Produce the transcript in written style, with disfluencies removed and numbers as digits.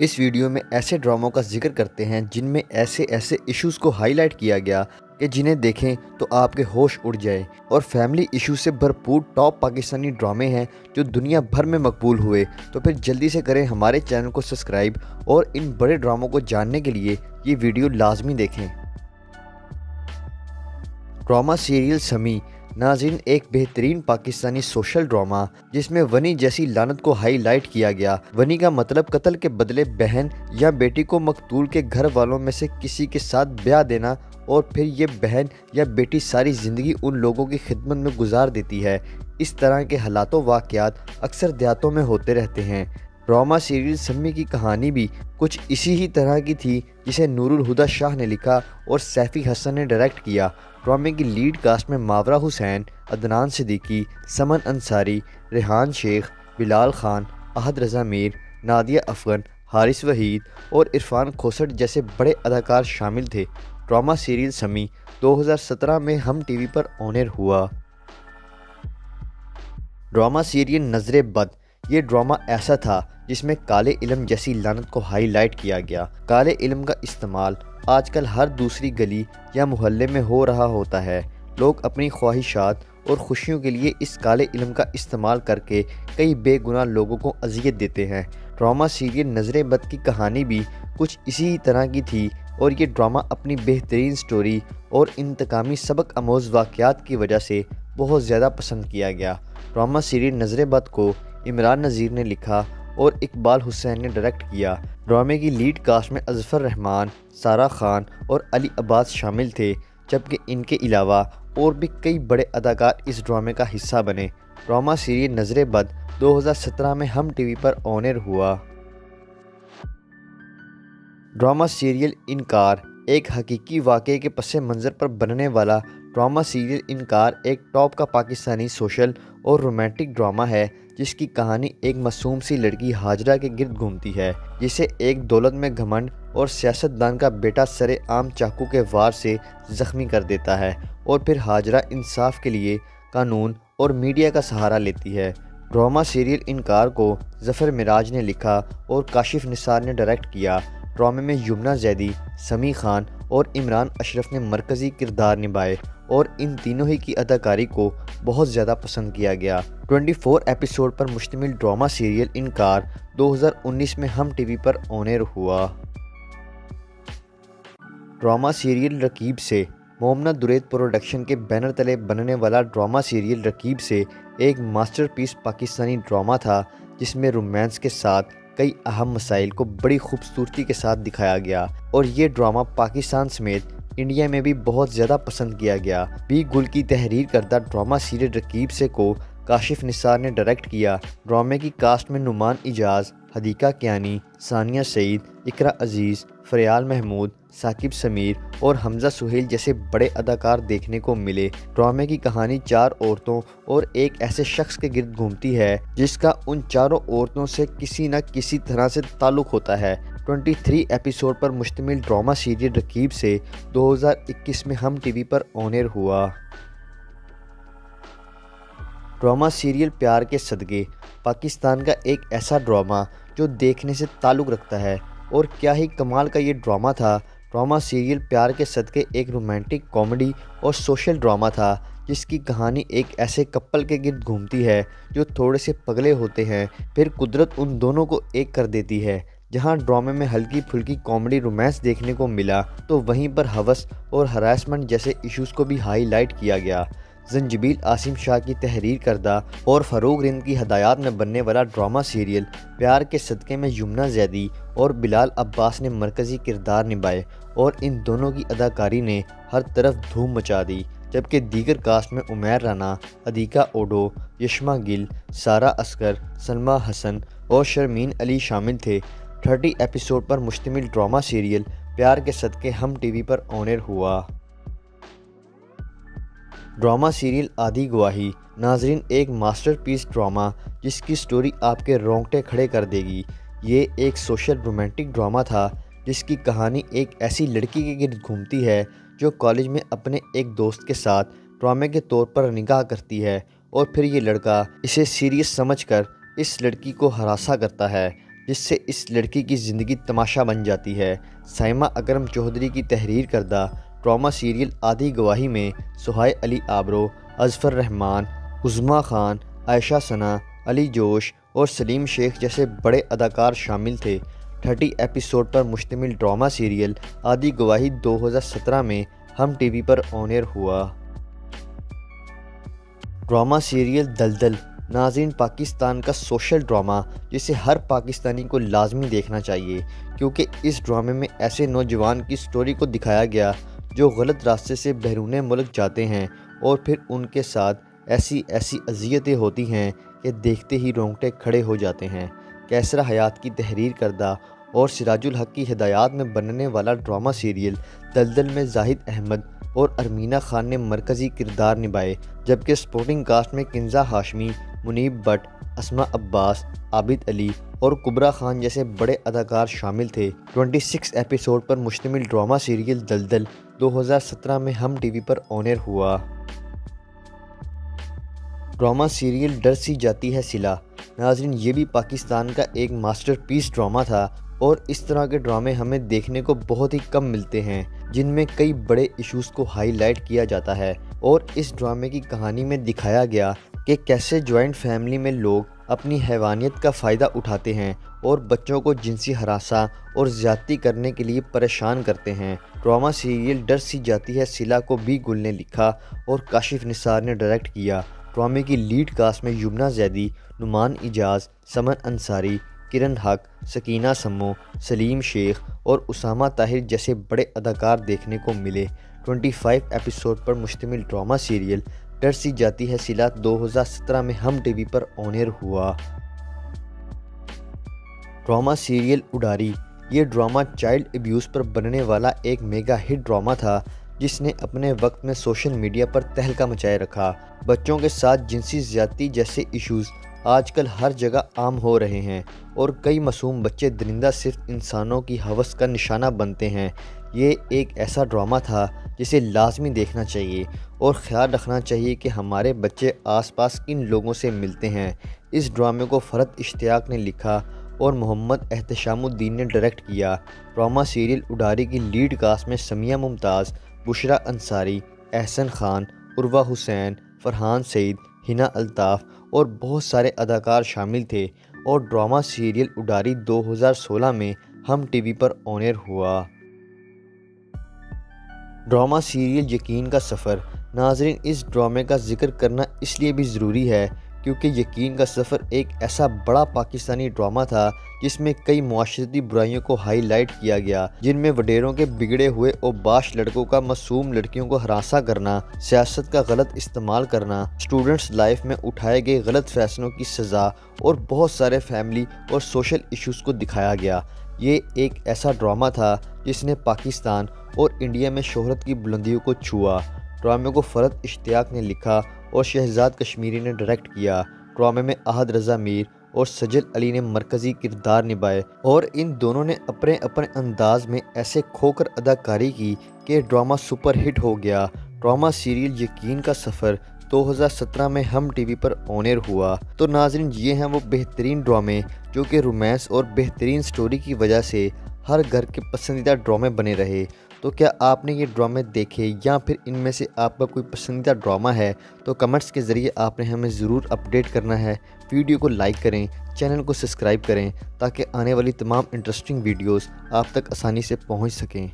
اس video میں ایسے ڈراموں کا ذکر کرتے ہیں جن میں ایسے ایشوز کو ہائی لائٹ کیا گیا کہ جنہیں دیکھیں تو آپ کے ہوش اڑ جائے، اور فیملی ایشو سے بھرپور ٹاپ پاکستانی ڈرامے ہیں جو دنیا بھر میں مقبول ہوئے۔ تو پھر جلدی سے کریں ہمارے چینل کو سبسکرائب، اور ان بڑے ڈراموں کو جاننے کے لیے یہ ویڈیو لازمی دیکھیں۔ ڈرامہ سیریل سمی ناظرین، ایک بہترین پاکستانی سوشل ڈرامہ جس میں ونی جیسی لعنت کو ہائی لائٹ کیا گیا۔ ونی کا مطلب قتل کے بدلے بہن یا بیٹی کو مقتول کے گھر والوں میں سے کسی کے ساتھ بیاہ دینا، اور پھر یہ بہن یا بیٹی ساری زندگی ان لوگوں کی خدمت میں گزار دیتی ہے۔ اس طرح کے حالات و واقعات اکثر دیہاتوں میں ہوتے رہتے ہیں۔ ڈرامہ سیریل سمی کی کہانی بھی کچھ اسی ہی طرح کی تھی، جسے نور الہدیٰ شاہ نے لکھا اور سیفی حسن نے ڈائریکٹ کیا۔ ڈرامے کی لیڈ کاسٹ میں ماورا حسین، عدنان صدیقی، سمن انصاری، ریحان شیخ، بلال خان، احد رضا میر، نادیہ افغن، حارث وحید اور عرفان کھوسٹ جیسے بڑے اداکار شامل تھے۔ ڈرامہ سیریل سمی 2017 میں ہم ٹی وی پر آن ایئر ہوا۔ ڈرامہ سیریل نظر بد یہ ڈرامہ ایسا تھا جس میں کالے علم جیسی لعنت کو ہائی لائٹ کیا گیا۔ کالے علم کا استعمال آج کل ہر دوسری گلی یا محلے میں ہو رہا ہوتا ہے۔ لوگ اپنی خواہشات اور خوشیوں کے لیے اس کالے علم کا استعمال کر کے کئی بے گناہ لوگوں کو اذیت دیتے ہیں۔ ڈرامہ سیریل نظر بد کی کہانی بھی کچھ اسی طرح کی تھی، اور یہ ڈرامہ اپنی بہترین سٹوری اور انتقامی سبق آموز واقعات کی وجہ سے بہت زیادہ پسند کیا گیا۔ ڈرامہ سیریل نظر بد کو عمران نذیر نے لکھا اور اقبال حسین نے ڈائریکٹ کیا۔ ڈرامے کی لیڈ کاسٹ میں اظفر رحمان، سارہ خان اور علی عباس شامل تھے، جبکہ ان کے علاوہ اور بھی کئی بڑے اداکار اس ڈرامے کا حصہ بنے۔ ڈرامہ سیریل نظر بد 2017 میں ہم ٹی وی پر آن ایئر ہوا۔ ڈرامہ سیریل انکار ایک حقیقی واقعے کے پس منظر پر بننے والا ڈرامہ سیریل انکار ایک ٹاپ کا پاکستانی سوشل اور رومانٹک ڈرامہ ہے، جس کی کہانی ایک معصوم سی لڑکی ہاجرہ کے گرد گھومتی ہے، جسے ایک دولت میں گھمنڈ اور سیاست دان کا بیٹا سر عام چاقو کے وار سے زخمی کر دیتا ہے، اور پھر ہاجرہ انصاف کے لیے قانون اور میڈیا کا سہارا لیتی ہے۔ ڈرامہ سیریل انکار کو ظفر معراج نے لکھا اور کاشف نثار نے ڈائریکٹ کیا۔ ڈرامے میں یمنا زیدی، سمیع خان اور عمران اشرف نے مرکزی کردار نبھائے، اور ان تینوں ہی کی اداکاری کو بہت زیادہ پسند کیا گیا۔ 24 ایپیسوڈ پر مشتمل ڈرامہ سیریل انکار 2019 میں ہم ٹی وی پر آن ایئر ہوا۔ ڈرامہ سیریل رقیب سے مومنہ درید پروڈکشن کے بینر تلے بننے والا ڈرامہ سیریل رقیب سے ایک ماسٹر پیس پاکستانی ڈرامہ تھا، جس میں رومانس کے ساتھ کئی اہم مسائل کو بڑی خوبصورتی کے ساتھ دکھایا گیا، اور یہ ڈرامہ پاکستان سمیت انڈیا میں بھی بہت زیادہ پسند کیا گیا۔ بی گل کی تحریر کردہ ڈرامہ سیریل رقیب سے کو کاشف نثار نے ڈائریکٹ کیا۔ ڈرامے کی کاسٹ میں نعمان اجاز، حدیقہ کیانی، ثانیہ سعید، اقرا عزیز، فریال محمود، ثاقب سمیر اور حمزہ سہیل جیسے بڑے اداکار دیکھنے کو ملے۔ ڈرامے کی کہانی 4 عورتوں اور ایک ایسے شخص کے گرد گھومتی ہے جس کا ان چاروں عورتوں سے کسی نہ کسی طرح سے تعلق ہوتا ہے۔ 23 ایپیسوڈ پر مشتمل ڈرامہ سیریل رقیب سے 2021 میں ہم ٹی وی پر آن ایئر ہوا۔ ڈرامہ سیریل پیار کے صدقے پاکستان کا ایک ایسا ڈرامہ جو دیکھنے سے تعلق رکھتا ہے، اور کیا ہی کمال کا یہ ڈرامہ تھا۔ ڈرامہ سیریل پیار کے صدقے ایک رومانٹک کامیڈی اور سوشل ڈرامہ تھا، جس کی کہانی ایک ایسے کپل کے گرد گھومتی ہے جو تھوڑے سے پگلے ہوتے ہیں، پھر قدرت ان دونوں کو ایک کر دیتی ہے۔ جہاں ڈرامے میں ہلکی پھلکی کامیڈی رومانس دیکھنے کو ملا، تو وہیں پر ہوس اور ہراسمنٹ جیسے ایشوز کو بھی ہائی لائٹ کیا گیا۔ زنجبیل عاصم شاہ کی تحریر کردہ اور فروغ رند کی ہدایات میں بننے والا ڈرامہ سیریل پیار کے صدقے میں یمنا زیدی اور بلال عباس نے مرکزی کردار نبھائے، اور ان دونوں کی اداکاری نے ہر طرف دھوم مچا دی، جبکہ دیگر کاسٹ میں عمیر رانا، عدیقہ اوڈو، یشما گل، سارہ اصغر، سلمیٰ حسن اور شرمین علی شامل تھے۔ 30 ایپیسوڈ پر مشتمل ڈرامہ سیریل پیار کے صدقے ہم ٹی وی پر آن ایئر ہوا۔ ڈرامہ سیریل آدھی گواہی ناظرین، ایک ماسٹر پیس ڈرامہ جس کی سٹوری آپ کے رونگٹے کھڑے کر دے گی۔ یہ ایک سوشل رومانٹک ڈرامہ تھا، جس کی کہانی ایک ایسی لڑکی کے گرد گھومتی ہے جو کالج میں اپنے ایک دوست کے ساتھ ڈرامے کے طور پر نکاح کرتی ہے، اور پھر یہ لڑکا اسے سیریس سمجھ کر اس لڑکی کو ہراساں کرتا ہے۔ جس سے اس لڑکی کی زندگی تماشا بن جاتی ہے۔ سائمہ اکرم چودھری کی تحریر کردہ ڈرامہ سیریل آدھی گواہی میں سہیل علی آبرو، اظفر رحمان، عظمیٰ خان، عائشہ ثنا، علی جوش اور سلیم شیخ جیسے بڑے اداکار شامل تھے۔ 30 ایپیسوڈ پر مشتمل ڈرامہ سیریل آدھی گواہی 2017 میں ہم ٹی وی پر آن ایئر ہوا۔ ڈرامہ سیریل دلدل ناظرین پاکستان کا سوشل ڈرامہ جسے ہر پاکستانی کو لازمی دیکھنا چاہیے، کیونکہ اس ڈرامے میں ایسے نوجوان کی سٹوری کو دکھایا گیا جو غلط راستے سے بیرون ملک جاتے ہیں اور پھر ان کے ساتھ ایسی اذیتیں ہوتی ہیں کہ دیکھتے ہی رونگٹے کھڑے ہو جاتے ہیں۔ کیسرا حیات کی تحریر کردہ اور سراج الحق کی ہدایات میں بننے والا ڈرامہ سیریل دلدل میں زاہد احمد اور ارمینہ خان نے مرکزی کردار نبھائے، جبکہ سپورٹنگ کاسٹ میں کنزہ ہاشمی، منیب بٹ، اسماء عباس، عابد علی اور کبریٰ خان جیسے بڑے اداکار شامل تھے۔ 26 ایپیسوڈ پر مشتمل ڈرامہ سیریل دلدل 2017 میں ہم ٹی وی پر آن ایئر ہوا۔ ڈرامہ سیریل ڈر سی جاتی ہے صلہ ناظرین یہ بھی پاکستان کا ایک ماسٹر پیس ڈرامہ تھا، اور اس طرح کے ڈرامے ہمیں دیکھنے کو بہت ہی کم ملتے ہیں جن میں کئی بڑے ایشوز کو ہائی لائٹ کیا جاتا ہے۔ اور اس ڈرامے کی کہانی میں دکھایا گیا کہ کیسے جوائنٹ فیملی میں لوگ اپنی حیوانیت کا فائدہ اٹھاتے ہیں اور بچوں کو جنسی ہراساں اور زیادتی کرنے کے لیے پریشان کرتے ہیں۔ ڈرامہ سیریل ڈر سی جاتی ہے صلہ کو بی گل نے لکھا اور کاشف نثار نے ڈائریکٹ کیا۔ ڈرامے کی لیڈ کاسٹ میں یمنہ زیدی، نعمان اجاز، سمن انصاری، کرن حق، سکینہ سمو، سلیم شیخ اور اسامہ طاہر جیسے بڑے اداکار دیکھنے کو ملے۔ 25 ایپیسوڈ پر مشتمل ڈرامہ سیریل ڈر سی جاتی ہے صلہ 2017 میں ہم ٹی وی پر آن ایئر ہوا۔ ڈرامہ سیریل اڈاری یہ ڈرامہ چائلڈ ایبیوز پر بننے والا ایک میگا ہٹ ڈرامہ تھا جس نے اپنے وقت میں سوشل میڈیا پر تہلکہ مچائے رکھا۔ بچوں کے ساتھ جنسی زیادتی جیسے ایشوز آج کل ہر جگہ عام ہو رہے ہیں اور کئی معصوم بچے درندہ صرف انسانوں کی ہوس کا نشانہ بنتے ہیں۔ یہ ایک ایسا ڈرامہ تھا جسے لازمی دیکھنا چاہیے اور خیال رکھنا چاہیے کہ ہمارے بچے آس پاس کن لوگوں سے ملتے ہیں۔ اس ڈرامے کو فرحت اشتیاق نے لکھا اور محمد احتشام الدین نے ڈائریکٹ کیا۔ ڈرامہ سیریل اڈاری کی لیڈ کاسٹ میں سمیہ ممتاز، بشریٰ انصاری، احسن خان، عروہ حسین، فرحان سعید، ہنا الطاف اور بہت سارے اداکار شامل تھے، اور ڈرامہ سیریل اڈاری 2016 میں ہم ٹی وی پر آن ایئر ہوا۔ ڈرامہ سیریل یقین کا سفر ناظرین اس ڈرامے کا ذکر کرنا اس لیے بھی ضروری ہے کیونکہ یقین کا سفر ایک ایسا بڑا پاکستانی ڈرامہ تھا جس میں کئی معاشرتی برائیوں کو ہائی لائٹ کیا گیا، جن میں وڈیروں کے بگڑے ہوئے اوباش لڑکوں کا معصوم لڑکیوں کو ہراساں کرنا، سیاست کا غلط استعمال کرنا، اسٹوڈنٹس لائف میں اٹھائے گئے غلط فیصلوں کی سزا اور بہت سارے فیملی اور سوشل ایشوز کو دکھایا گیا۔ یہ ایک ایسا ڈرامہ تھا جس نے پاکستان اور انڈیا میں شہرت کی بلندیوں کو چھوا۔ ڈرامے کو فرحت اشتیاق نے لکھا اور شہزاد کشمیری نے ڈائریکٹ کیا۔ ڈرامے میں احد رضا میر اور سجل علی نے مرکزی کردار نبھائے اور ان دونوں نے اپنے انداز میں ایسے کھو کر اداکاری کی کہ ڈرامہ سپر ہٹ ہو گیا۔ ڈرامہ سیریل یقین کا سفر 2017 میں ہم ٹی وی پر آن ایئر ہوا۔ تو ناظرین یہ ہیں وہ بہترین ڈرامے جو کہ رومانس اور بہترین سٹوری کی وجہ سے ہر گھر کے پسندیدہ ڈرامے بنے رہے۔ تو کیا آپ نے یہ ڈرامے دیکھے یا پھر ان میں سے آپ کا کوئی پسندیدہ ڈرامہ ہے تو کمنٹس کے ذریعے آپ نے ہمیں ضرور اپڈیٹ کرنا ہے۔ ویڈیو کو لائک کریں، چینل کو سبسکرائب کریں تاکہ آنے والی تمام انٹرسٹنگ ویڈیوز آپ تک آسانی سے پہنچ سکیں۔